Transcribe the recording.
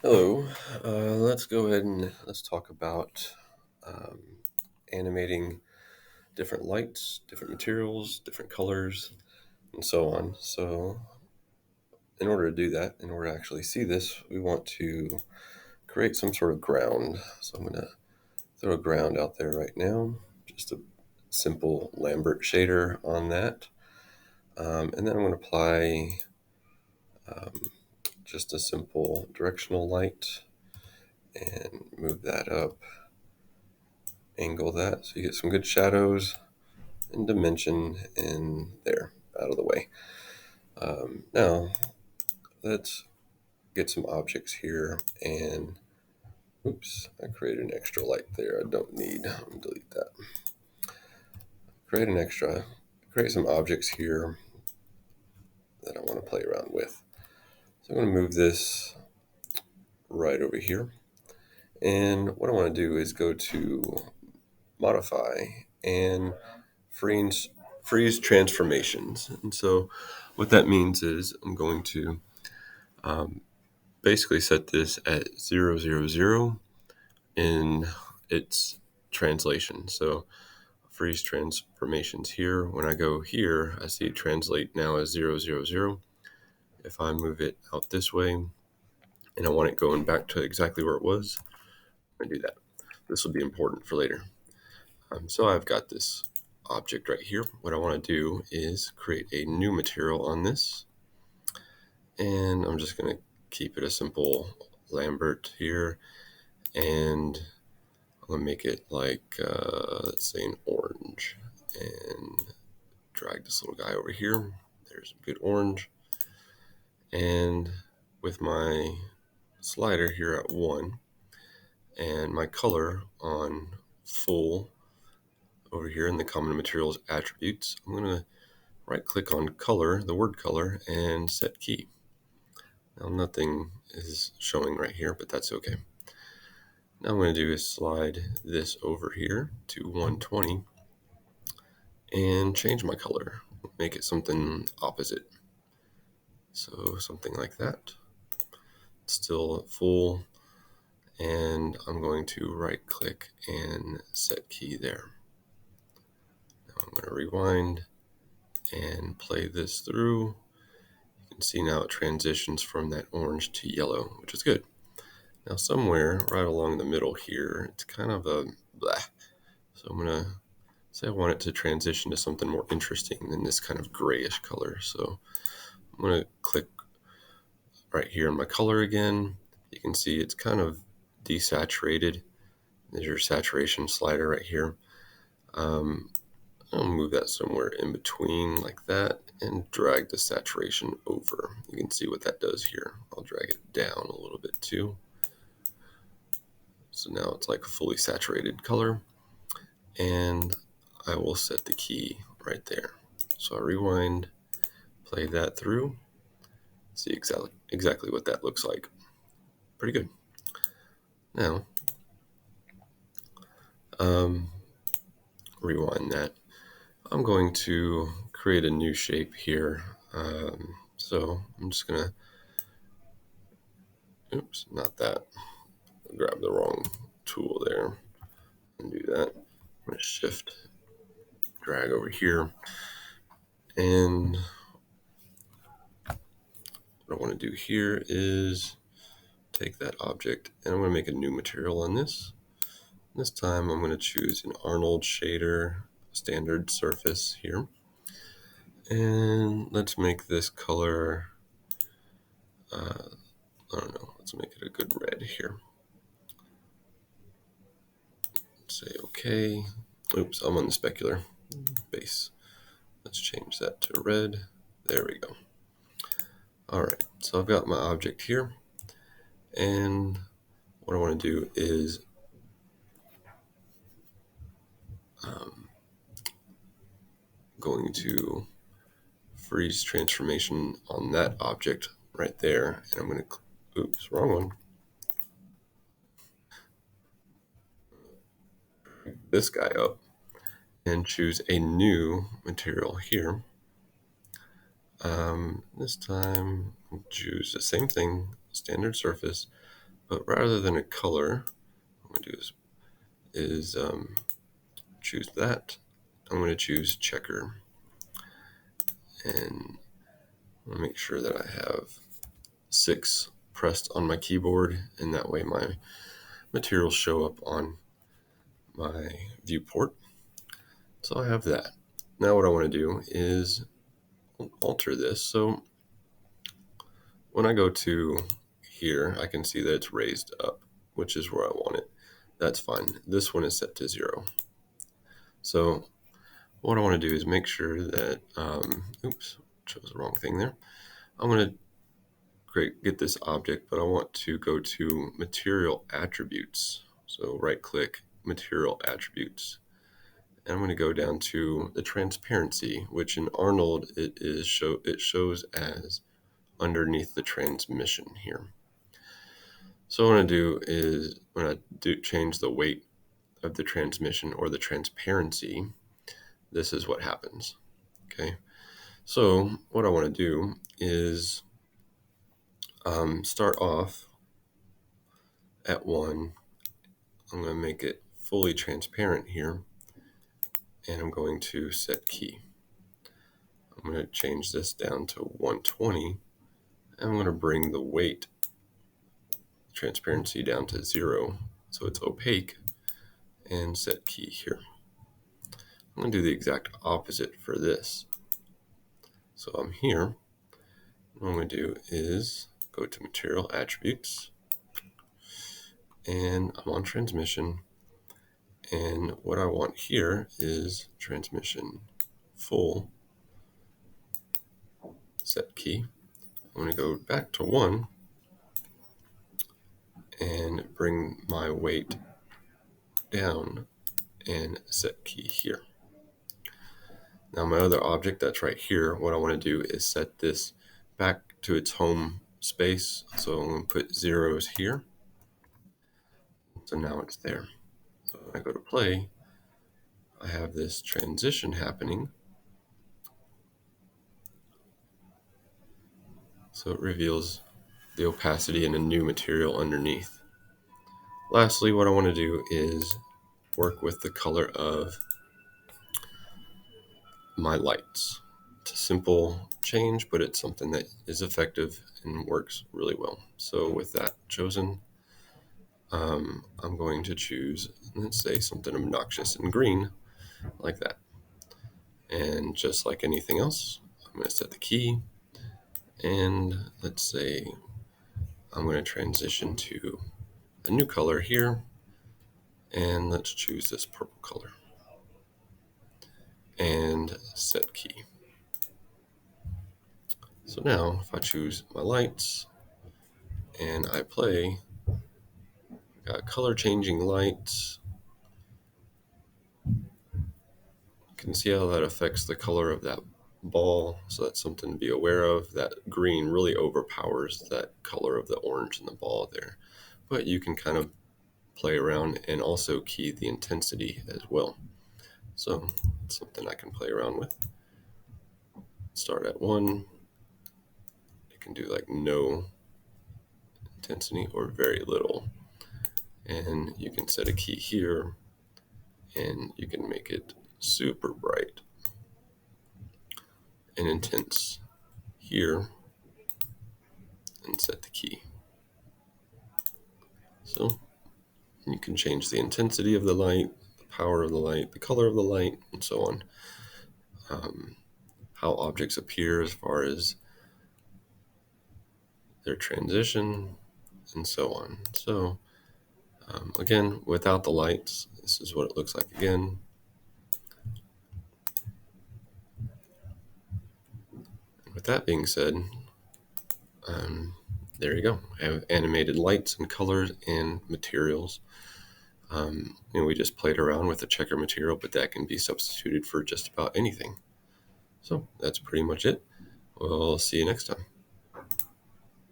Hello, let's go ahead and let's talk about um, animating different lights, different materials, different colors, and so on. So, in order to do that, in order to actually see this, we want to create some sort of ground. So, I'm going to throw a ground out there right now, just a simple Lambert shader on that. And then I'm going to apply um, just a simple directional light and move that up, angle that so you get some good shadows and dimension in there out of the way. Now let's get some objects here and oops, I created an extra light there I don't need. I'm gonna delete that. Create some objects here that I want to play around with. So I'm going to move this right over here. And what I want to do is go to modify and freeze transformations. And so what that means is I'm going to basically set this at 000 in its translation. So freeze transformations here. When I go here, I see it translate now as 000. If I move it out this way and I want it going back to exactly where it was, I do that. This will be important for later. So I've got this object right here. What I want to do is create a new material on this. And I'm just going to keep it a simple Lambert here. And I'm going to make it like, let's say an orange. And drag this little guy over here. There's a good orange. And with my slider here at 1 and my color on full over here in the common materials attributes, I'm going to right click on color, the word color, and set key. Now nothing is showing right here, but that's okay. Now I'm going to do is slide this over here to 120 and change my color, make it something opposite. So something like that. Still full, and I'm going to right click and set key there. Now I'm going to rewind and play this through. You can see now it transitions from that orange to yellow, which is good. Now somewhere right along the middle here, it's kind of a blah. So I'm going to say I want it to transition to something more interesting than this kind of grayish color. So I'm going to click right here in my color again. You can see it's kind of desaturated. There's your saturation slider right here. I'll move that somewhere in between like that and drag the saturation over. You can see what that does here. I'll drag it down a little bit too. So now it's like a fully saturated color, and I will set the key right there. So I rewind, play that through, see exactly what that looks like. Pretty good. Now, rewind that. I'm going to create a new shape here. So I'm just gonna, oops, not that. Grab the wrong tool there and do that. I'm gonna shift, drag over here, and what I want to do here is take that object and I'm going to make a new material on this. This time I'm going to choose an Arnold shader standard surface here. And let's make this color, I don't know, let's make it a good red here. Say okay. Oops, I'm on the specular base. Let's change that to red. There we go. All right, so I've got my object here. And what I want to do is going to freeze transformation on that object right there. And I'm going to, oops, wrong one. This guy up and choose a new material here. This time choose the same thing, standard surface, But rather than a color, what I'm going to do is choose that. I'm going to choose checker, and I want to make sure that I have 6 pressed on my keyboard, and that way my materials show up on my viewport. So I have that. Now what I want to do is alter this. So when I go to here, I can see that it's raised up, which is where I want it. That's fine. This one is set to 0. So what I want to do is make sure that, oops, chose the wrong thing there. I'm going to get this object, but I want to go to Material Attributes. So right click, Material Attributes. And I'm going to go down to the transparency, which in Arnold it shows as underneath the transmission here. So what I'm going to do is when I change the weight of the transmission or the transparency, this is what happens. Okay. So what I want to do is start off at 1. I'm going to make it fully transparent here, and I'm going to set key. I'm going to change this down to 120, and I'm going to bring the weight transparency down to 0, so it's opaque, and set key here. I'm going to do the exact opposite for this. So I'm here. What I'm going to do is go to Material Attributes, and I'm on Transmission, and what I want here is Transmission Full, set key. I'm going to go back to 1 and bring my weight down and set key here. Now my other object that's right here, what I want to do is set this back to its home space. So I'm going to put zeros here. So now it's there. So when I go to play, I have this transition happening. So it reveals the opacity in a new material underneath. Lastly, what I want to do is work with the color of my lights. It's a simple change, but it's something that is effective and works really well. So with that chosen, I'm going to choose, let's say, something obnoxious in green, like that. And just like anything else, I'm going to set the key, and let's say I'm going to transition to a new color here, and let's choose this purple color, and set key. So now if I choose my lights and I play, got color changing lights. You can see how that affects the color of that ball, so that's something to be aware of. That green really overpowers that color of the orange in the ball there, but you can kind of play around and also key the intensity as well. So it's something I can play around with. Start at 1. You can do like no intensity or very little, and you can set a key here, and you can make it super bright and intense here, and set the key. So you can change the intensity of the light, the power of the light, the color of the light, and so on. How objects appear as far as their transition, and so on. So again, without the lights, this is what it looks like again. With that being said, there you go. I have animated lights and colors and materials. We just played around with the checker material, but that can be substituted for just about anything. So that's pretty much it. We'll see you next time.